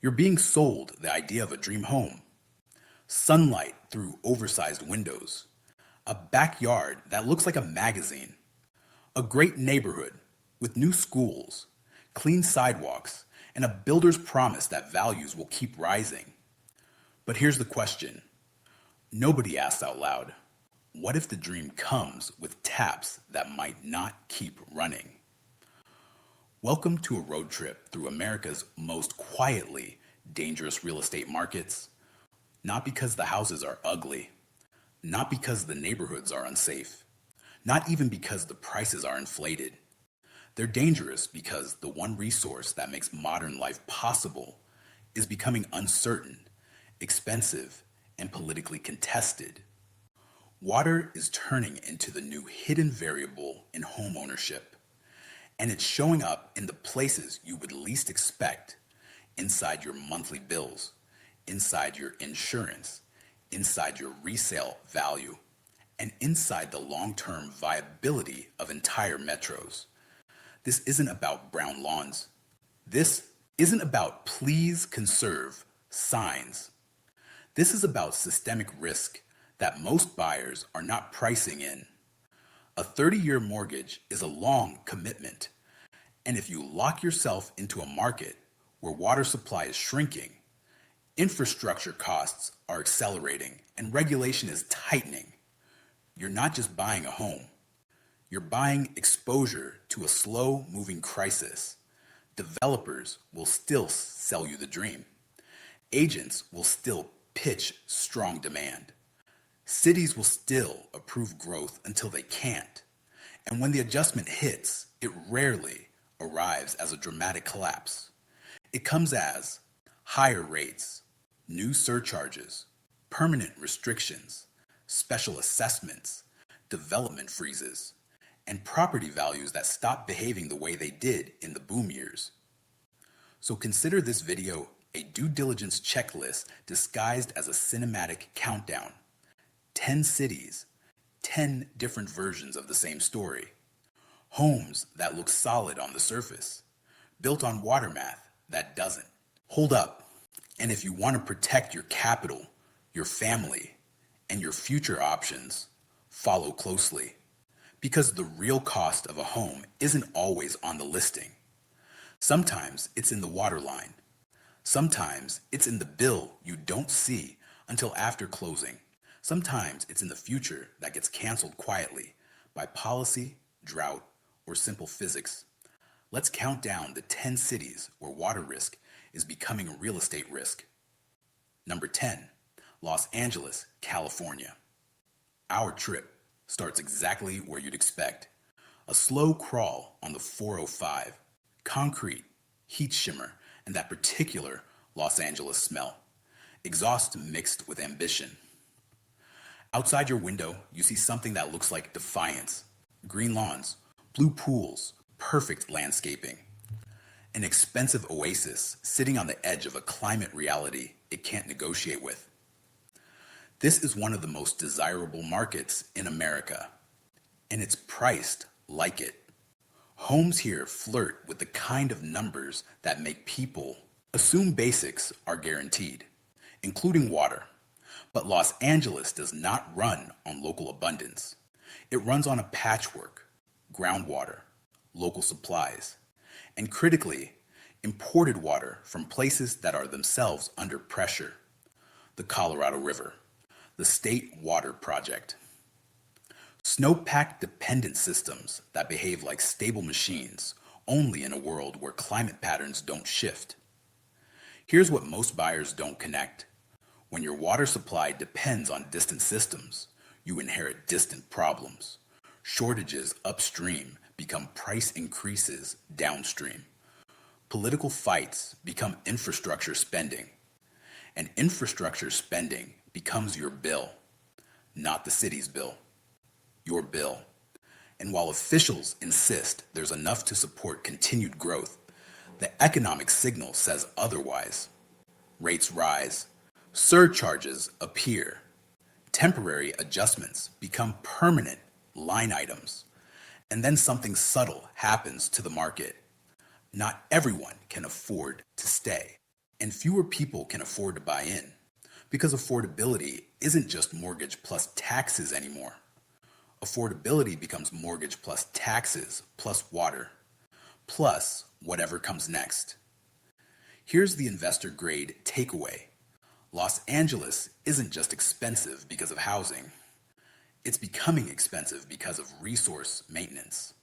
You're being sold the idea of a dream home, sunlight through oversized windows, a backyard that looks like a magazine, a great neighborhood with new schools, clean sidewalks, and a builder's promise that values will keep rising. But here's the question nobody asks out loud: what if the dream comes with taps that might not keep running? Welcome to a road trip through America's most quietly dangerous real estate markets. Not because the houses are ugly, not because the neighborhoods are unsafe, not even because the prices are inflated. They're dangerous because the one resource that makes modern life possible is becoming uncertain, expensive, and politically contested. Water is turning into the new hidden variable in home ownership, and it's showing up in the places you would least expect: inside your monthly bills, inside your insurance, inside your resale value, and inside the long-term viability of entire metros. This isn't about brown lawns. This isn't about please conserve signs. This is about systemic risk that most buyers are not pricing in. A 30-year mortgage is a long commitment, and if you lock yourself into a market where water supply is shrinking, infrastructure costs are accelerating, and regulation is tightening, you're not just buying a home. You're buying exposure to a slow-moving crisis. Developers will still sell you the dream. Agents will still pitch strong demand. Cities will still approve growth until they can't. And when the adjustment hits, it rarely arrives as a dramatic collapse. It comes as higher rates, new surcharges, permanent restrictions, special assessments, development freezes, and property values that stop behaving the way they did in the boom years. So consider this video a due diligence checklist disguised as a cinematic countdown. 10 cities, 10 different versions of the same story. Homes that look solid on the surface, built on water math that doesn't. Hold up, and if you want to protect your capital, your family, and your future options, follow closely. Because the real cost of a home isn't always on the listing. Sometimes it's in the water line. Sometimes it's in the bill you don't see until after closing. Sometimes it's in the future that gets canceled quietly by policy, drought, or simple physics. Let's count down the 10 cities where water risk is becoming a real estate risk. Number 10, Los Angeles, California. Our trip starts exactly where you'd expect. A slow crawl on the 405, concrete, heat shimmer, and that particular Los Angeles smell. Exhaust mixed with ambition. Outside your window, you see something that looks like defiance. Green lawns, blue pools, perfect landscaping. An expensive oasis sitting on the edge of a climate reality it can't negotiate with. This is one of the most desirable markets in America, and it's priced like it. Homes here flirt with the kind of numbers that make people assume basics are guaranteed, including water. But Los Angeles does not run on local abundance. It runs on a patchwork: groundwater, local supplies, and critically, imported water from places that are themselves under pressure. The Colorado River, the State Water Project. Snowpack dependent systems that behave like stable machines, only in a world where climate patterns don't shift. Here's what most buyers don't connect. When your water supply depends on distant systems, you inherit distant problems. Shortages upstream become price increases downstream. Political fights become infrastructure spending. And infrastructure spending becomes your bill, not the city's bill, your bill. And while officials insist there's enough to support continued growth, the economic signal says otherwise. Rates rise, surcharges appear, temporary adjustments become permanent line items, and then something subtle happens to the market. Not everyone can afford to stay. And fewer people can afford to buy in because affordability isn't just mortgage plus taxes anymore. Affordability becomes mortgage plus taxes plus water plus whatever comes next. Here's the investor grade takeaway. Los Angeles isn't just expensive because of housing. It's becoming expensive because of resource maintenance.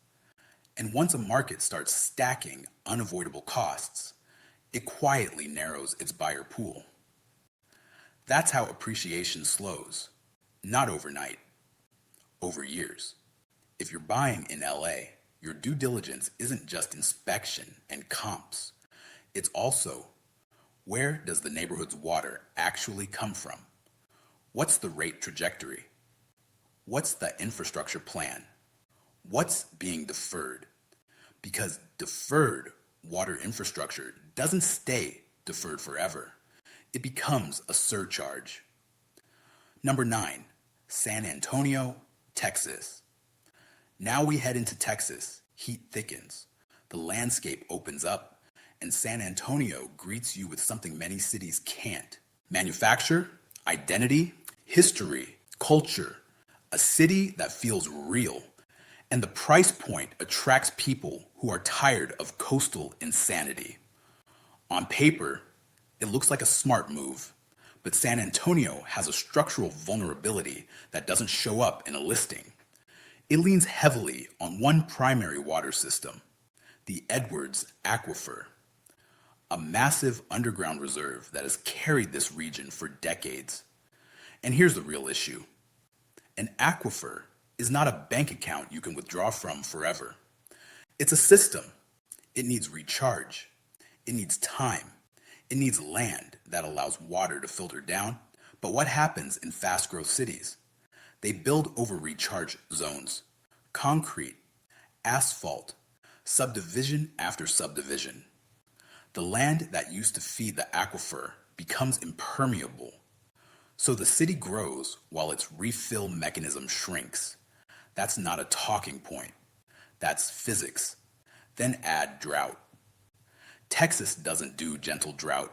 And once a market starts stacking unavoidable costs, it quietly narrows its buyer pool. That's how appreciation slows, not overnight, over years. If you're buying in LA, your due diligence isn't just inspection and comps. It's also, where does the neighborhood's water actually come from? What's the rate trajectory? What's the infrastructure plan? What's being deferred? Because deferred water infrastructure doesn't stay deferred forever. It becomes a surcharge. Number 9, San Antonio, Texas. Now we head into Texas. Heat thickens. The landscape opens up, and San Antonio greets you with something many cities can't. Manufacture, identity, history, culture. A city that feels real. And the price point attracts people who are tired of coastal insanity. On paper, it looks like a smart move, but San Antonio has a structural vulnerability that doesn't show up in a listing. It leans heavily on one primary water system, the Edwards Aquifer, a massive underground reserve that has carried this region for decades. And here's the real issue. An aquifer is not a bank account you can withdraw from forever. It's a system. It needs recharge. It needs time. It needs land that allows water to filter down. But what happens in fast growth cities? They build over recharge zones, concrete, asphalt, subdivision after subdivision. The land that used to feed the aquifer becomes impermeable. So the city grows while its refill mechanism shrinks. That's not a talking point. That's physics. Then add drought. Texas doesn't do gentle drought.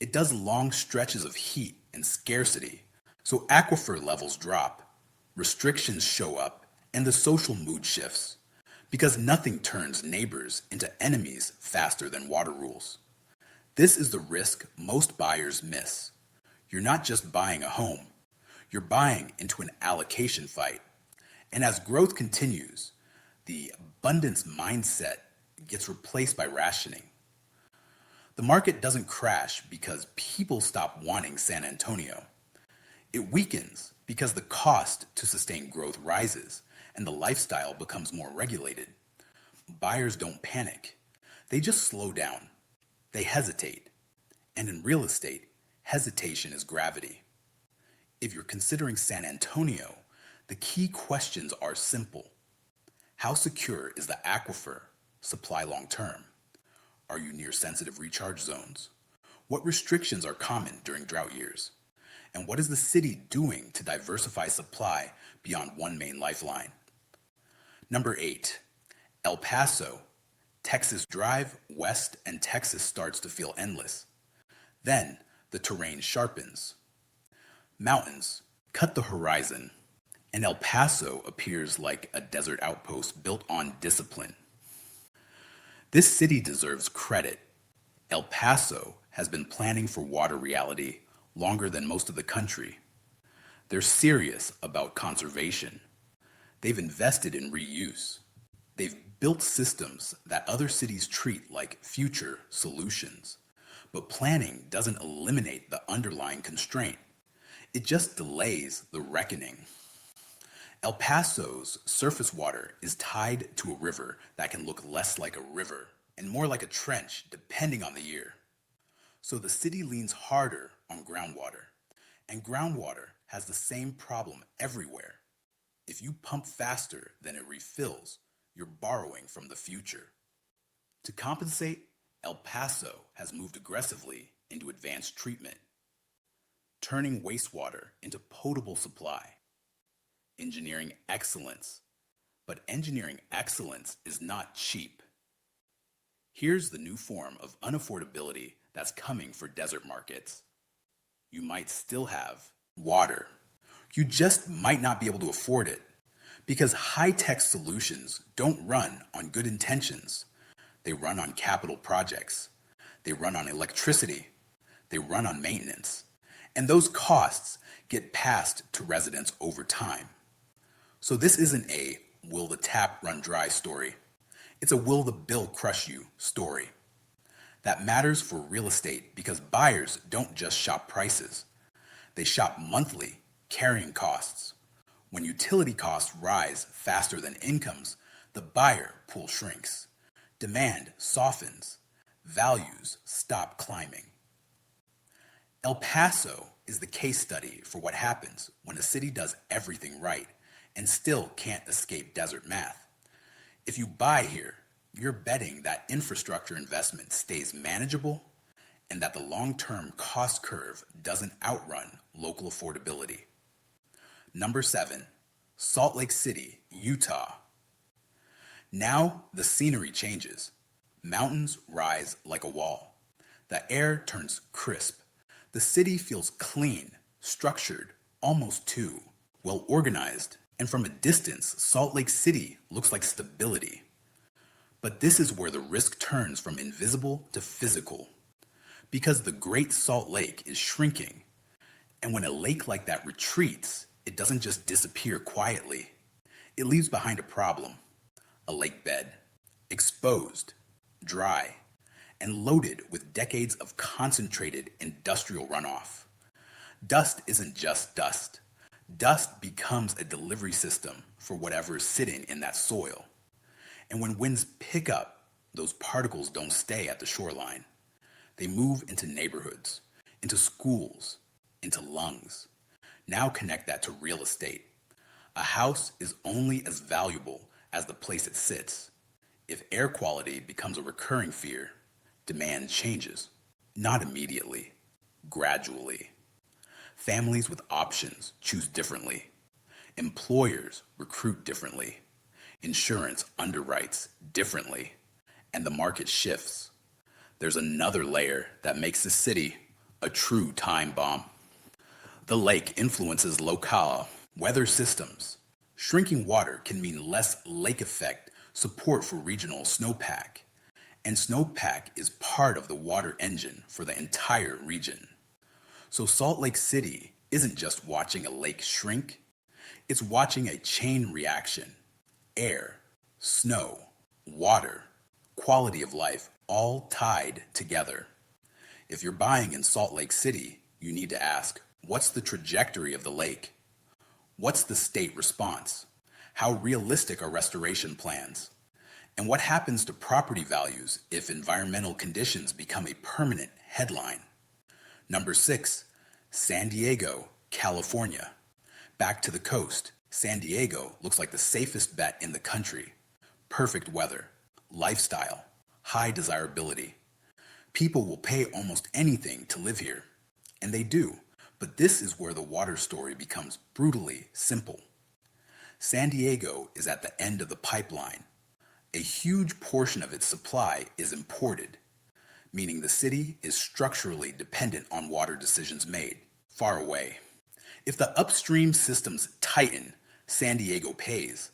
It does long stretches of heat and scarcity. So aquifer levels drop, restrictions show up, and the social mood shifts. Because nothing turns neighbors into enemies faster than water rules. This is the risk most buyers miss. You're not just buying a home. You're buying into an allocation fight. And as growth continues, the abundance mindset gets replaced by rationing. The market doesn't crash because people stop wanting San Antonio. It weakens because the cost to sustain growth rises and the lifestyle becomes more regulated. Buyers don't panic. They just slow down. They hesitate. And in real estate, hesitation is gravity. If you're considering San Antonio, the key questions are simple. How secure is the aquifer supply long term? Are you near sensitive recharge zones? What restrictions are common during drought years? And what is the city doing to diversify supply beyond one main lifeline? Number 8, El Paso. Texas drive west and Texas starts to feel endless. Then the terrain sharpens. Mountains cut the horizon, and El Paso appears like a desert outpost built on discipline. This city deserves credit. El Paso has been planning for water reality longer than most of the country. They're serious about conservation. They've invested in reuse. They've built systems that other cities treat like future solutions. But planning doesn't eliminate the underlying constraint. It just delays the reckoning. El Paso's surface water is tied to a river that can look less like a river and more like a trench depending on the year. So the city leans harder on groundwater, and groundwater has the same problem everywhere. If you pump faster than it refills, you're borrowing from the future. To compensate, El Paso has moved aggressively into advanced treatment, turning wastewater into potable supply. Engineering excellence. But engineering excellence is not cheap. Here's the new form of unaffordability that's coming for desert markets. You might still have water. You just might not be able to afford it because high-tech solutions don't run on good intentions. They run on capital projects. They run on electricity. They run on maintenance. And those costs get passed to residents over time. So this isn't a will the tap run dry story. It's a will the bill crush you story. That matters for real estate because buyers don't just shop prices. They shop monthly carrying costs. When utility costs rise faster than incomes, the buyer pool shrinks. Demand softens. Values stop climbing. El Paso is the case study for what happens when a city does everything right and still can't escape desert math. If you buy here, you're betting that infrastructure investment stays manageable and that the long-term cost curve doesn't outrun local affordability. Number 7, Salt Lake City, Utah. Now the scenery changes. Mountains rise like a wall. The air turns crisp. The city feels clean, structured, almost too well organized. And from a distance, Salt Lake City looks like stability. But this is where the risk turns from invisible to physical. Because the Great Salt Lake is shrinking. And when a lake like that retreats, it doesn't just disappear quietly. It leaves behind a problem. A lake bed, exposed, dry, and loaded with decades of concentrated industrial runoff. Dust isn't just dust. Dust becomes a delivery system for whatever is sitting in that soil. And when winds pick up, those particles don't stay at the shoreline. They move into neighborhoods, into schools, into lungs. Now connect that to real estate. A house is only as valuable as the place it sits. If air quality becomes a recurring fear, demand changes. Not immediately, gradually. Families with options choose differently. Employers recruit differently. Insurance underwrites differently. And the market shifts. There's another layer that makes the city a true time bomb. The lake influences local weather systems. Shrinking water can mean less lake effect support for regional snowpack. And snowpack is part of the water engine for the entire region. So Salt Lake City isn't just watching a lake shrink, it's watching a chain reaction. Air, snow, water, quality of life, all tied together. If you're buying in Salt Lake City, you need to ask, what's the trajectory of the lake? What's the state response? How realistic are restoration plans? And what happens to property values if environmental conditions become a permanent headline? Number 6, San Diego, California. Back to the coast, San Diego looks like the safest bet in the country. Perfect weather, lifestyle, high desirability. People will pay almost anything to live here. And they do. But this is where the water story becomes brutally simple. San Diego is at the end of the pipeline. A huge portion of its supply is imported, meaning the city is structurally dependent on water decisions made far away. If the upstream systems tighten, San Diego pays,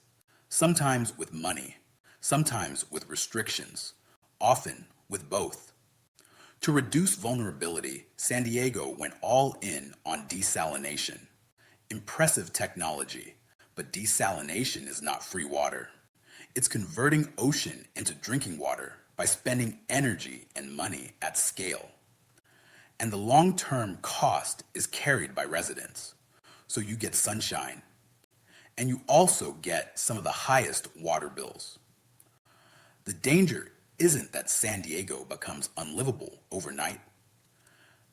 sometimes with money, sometimes with restrictions, often with both. To reduce vulnerability, San Diego went all in on desalination. Impressive technology, but desalination is not free water. It's converting ocean into drinking water by spending energy and money at scale. And the long-term cost is carried by residents. So you get sunshine. And you also get some of the highest water bills. The danger isn't that San Diego becomes unlivable overnight.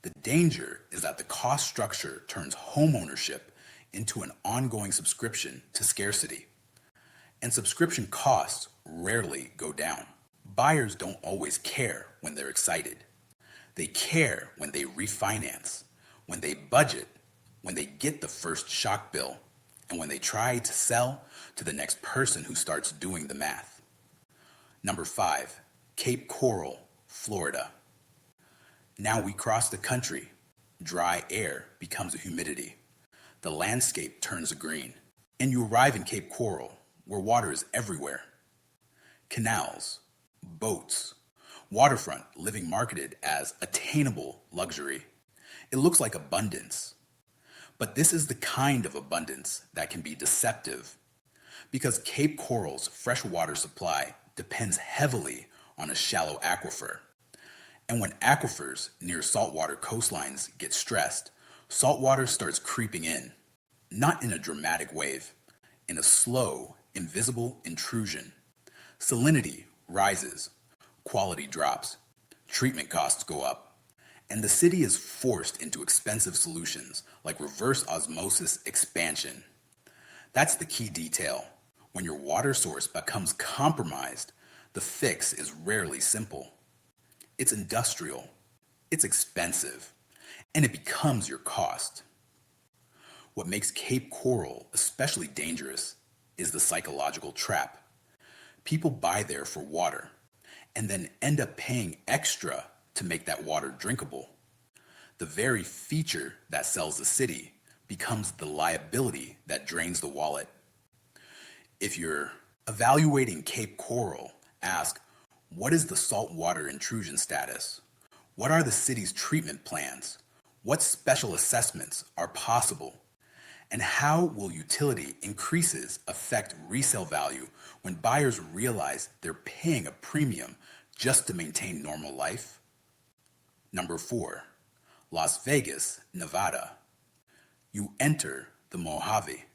The danger is that the cost structure turns homeownership into an ongoing subscription to scarcity. And subscription costs rarely go down. Buyers don't always care when they're excited. They care when they refinance, when they budget, when they get the first shock bill, and when they try to sell to the next person who starts doing the math. Number 5, Cape Coral, Florida. Now we cross the country. Dry air becomes a humidity. The landscape turns green. And you arrive in Cape Coral, where water is everywhere. Canals, boats, waterfront living marketed as attainable luxury. It looks like abundance. But this is the kind of abundance that can be deceptive because Cape Coral's freshwater supply depends heavily on a shallow aquifer. And when aquifers near saltwater coastlines get stressed, saltwater starts creeping in, not in a dramatic wave, in a slow, invisible intrusion. Salinity rises, quality drops, treatment costs go up, and the city is forced into expensive solutions like reverse osmosis expansion. That's the key detail. When your water source becomes compromised, the fix is rarely simple. It's industrial, it's expensive, and it becomes your cost. What makes Cape Coral especially dangerous is the psychological trap. People buy there for water and then end up paying extra to make that water drinkable. The very feature that sells the city becomes the liability that drains the wallet. If you're evaluating Cape Coral, ask, what is the saltwater intrusion status? What are the city's treatment plans? What special assessments are possible? And how will utility increases affect resale value when buyers realize they're paying a premium just to maintain normal life? Number 4, Las Vegas, Nevada. You enter the Mojave.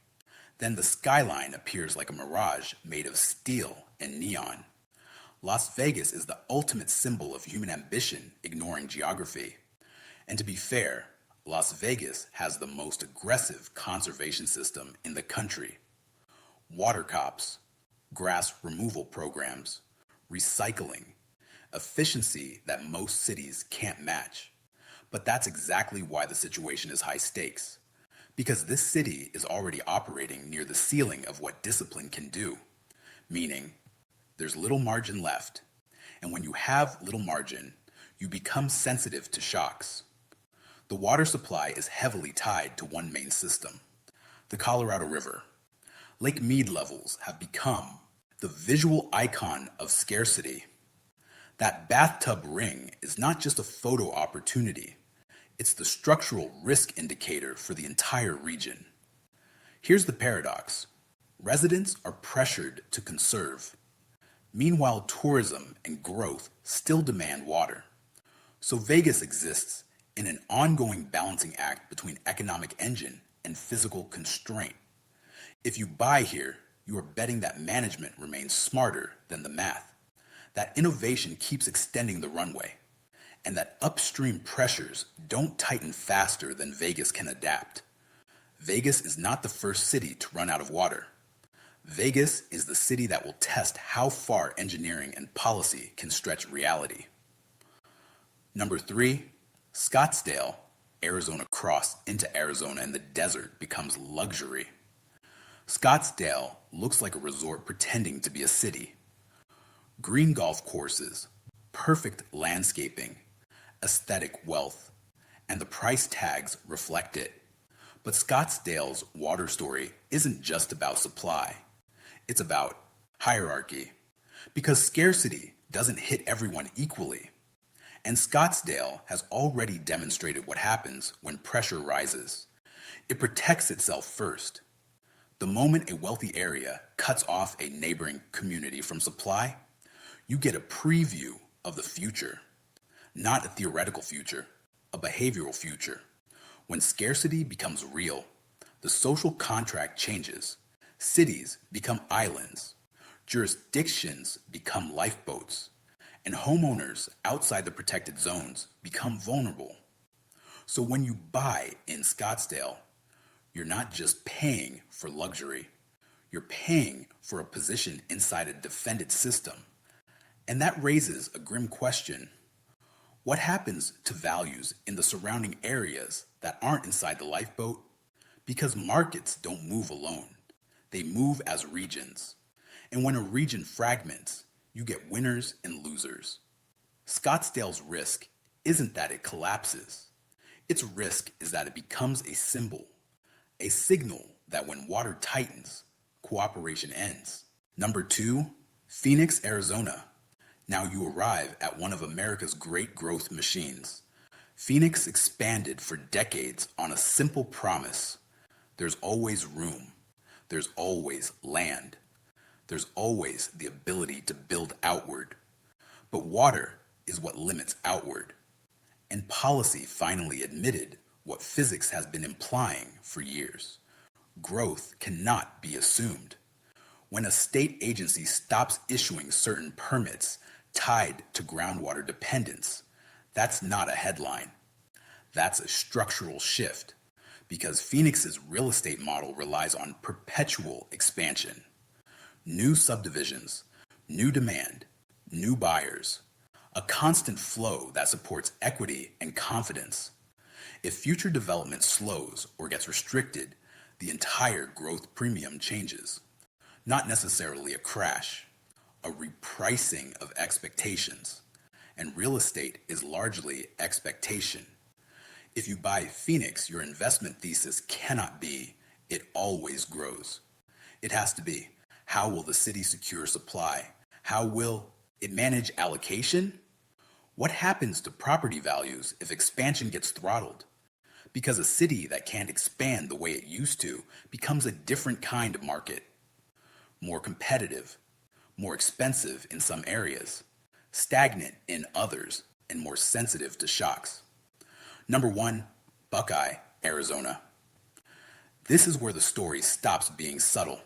Then the skyline appears like a mirage made of steel and neon. Las Vegas is the ultimate symbol of human ambition ignoring geography. And to be fair, Las Vegas has the most aggressive conservation system in the country. Water cops, grass removal programs, recycling, efficiency that most cities can't match. But that's exactly why the situation is high stakes. Because this city is already operating near the ceiling of what discipline can do, meaning there's little margin left. And when you have little margin, you become sensitive to shocks. The water supply is heavily tied to one main system, the Colorado River. Lake Mead levels have become the visual icon of scarcity. That bathtub ring is not just a photo opportunity. It's the structural risk indicator for the entire region. Here's the paradox. Residents are pressured to conserve. Meanwhile, tourism and growth still demand water. So Vegas exists in an ongoing balancing act between economic engine and physical constraint. If you buy here, you are betting that management remains smarter than the math, that innovation keeps extending the runway, and that upstream pressures don't tighten faster than Vegas can adapt. Vegas is not the first city to run out of water. Vegas is the city that will test how far engineering and policy can stretch reality. Number 3, Scottsdale, Arizona crossed into Arizona and the desert becomes luxury. Scottsdale looks like a resort pretending to be a city. Green golf courses, perfect landscaping, aesthetic wealth, and the price tags reflect it. But Scottsdale's water story isn't just about supply. It's about hierarchy, because scarcity doesn't hit everyone equally. And Scottsdale has already demonstrated what happens when pressure rises. It protects itself first. The moment a wealthy area cuts off a neighboring community from supply, you get a preview of the future. Not a theoretical future, a behavioral future. When scarcity becomes real, the social contract changes. Cities become islands. Jurisdictions become lifeboats. And homeowners outside the protected zones become vulnerable. So when you buy in Scottsdale, you're not just paying for luxury. You're paying for a position inside a defended system. And that raises a grim question. What happens to values in the surrounding areas that aren't inside the lifeboat? Because markets don't move alone. They move as regions. And when a region fragments, you get winners and losers. Scottsdale's risk isn't that it collapses. Its risk is that it becomes a symbol, a signal that when water tightens, cooperation ends. Number 2, Phoenix, Arizona. Now you arrive at one of America's great growth machines. Phoenix expanded for decades on a simple promise. There's always room. There's always land. There's always the ability to build outward. But water is what limits outward. And policy finally admitted what physics has been implying for years. Growth cannot be assumed. When a state agency stops issuing certain permits tied to groundwater dependence, that's not a headline. That's a structural shift, because Phoenix's real estate model relies on perpetual expansion. New subdivisions, new demand, new buyers, a constant flow that supports equity and confidence. If future development slows or gets restricted, the entire growth premium changes. Not necessarily a crash, a repricing of expectations. And real estate is largely expectation. If you buy Phoenix, your investment thesis cannot be, it always grows. It has to be, how will the city secure supply? How will it manage allocation? What happens to property values if expansion gets throttled? Because a city that can't expand the way it used to becomes a different kind of market. More competitive, more expensive in some areas, stagnant in others, and more sensitive to shocks. Number 1, Buckeye, Arizona. This is where the story stops being subtle.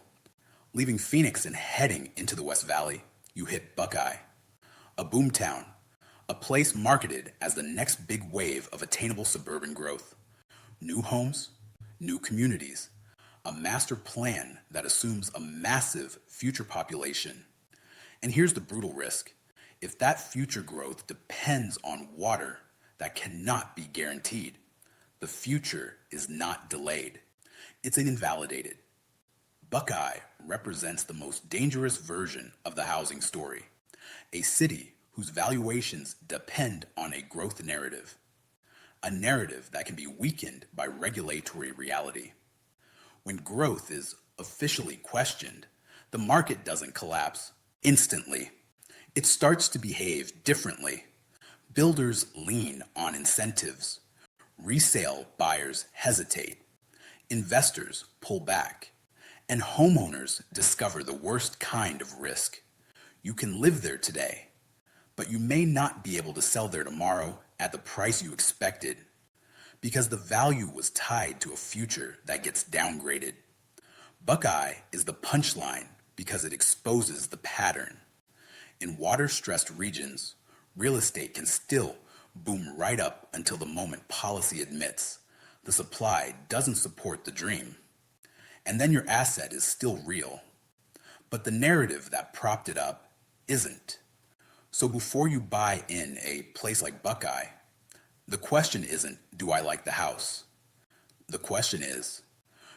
Leaving Phoenix and heading into the West Valley, you hit Buckeye, a boomtown, a place marketed as the next big wave of attainable suburban growth. New homes, new communities, a master plan that assumes a massive future population. And here's the brutal risk. If that future growth depends on water that cannot be guaranteed, the future is not delayed. It's invalidated. Buckeye represents the most dangerous version of the housing story, a city whose valuations depend on a growth narrative, a narrative that can be weakened by regulatory reality. When growth is officially questioned, the market doesn't collapse instantly. It starts to behave differently. Builders lean on incentives. Resale buyers hesitate. Investors pull back. And homeowners discover the worst kind of risk. You can live there today, but you may not be able to sell there tomorrow at the price you expected, because the value was tied to a future that gets downgraded. Buckeye is the punchline because it exposes the pattern. In water-stressed regions, real estate can still boom right up until the moment policy admits the supply doesn't support the dream. And then your asset is still real, but the narrative that propped it up isn't. So before you buy in a place like Buckeye, the question isn't, do I like the house? The question is,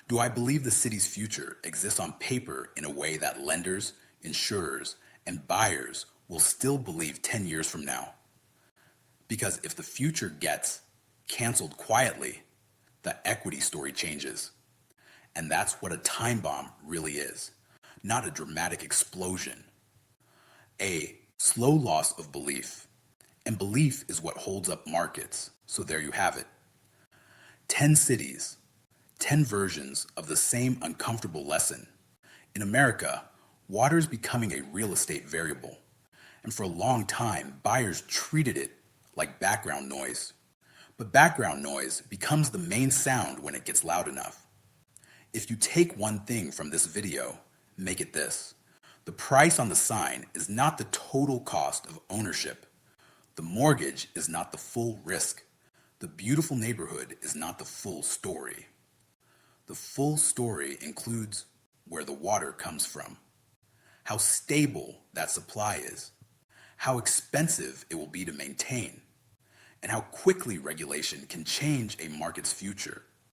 do I believe the city's future exists on paper in a way that lenders, insurers, and buyers will still believe 10 years from now? Because if the future gets canceled quietly, the equity story changes. And that's what a time bomb really is, not a dramatic explosion. A slow loss of belief. And belief is what holds up markets. So there you have it. 10 cities, 10 versions of the same uncomfortable lesson. In America, water is becoming a real estate variable. And for a long time, buyers treated it like background noise. But background noise becomes the main sound when it gets loud enough. If you take one thing from this video, make it this. The price on the sign is not the total cost of ownership. The mortgage is not the full risk. The beautiful neighborhood is not the full story. The full story includes where the water comes from, how stable that supply is, how expensive it will be to maintain, and how quickly regulation can change a market's future.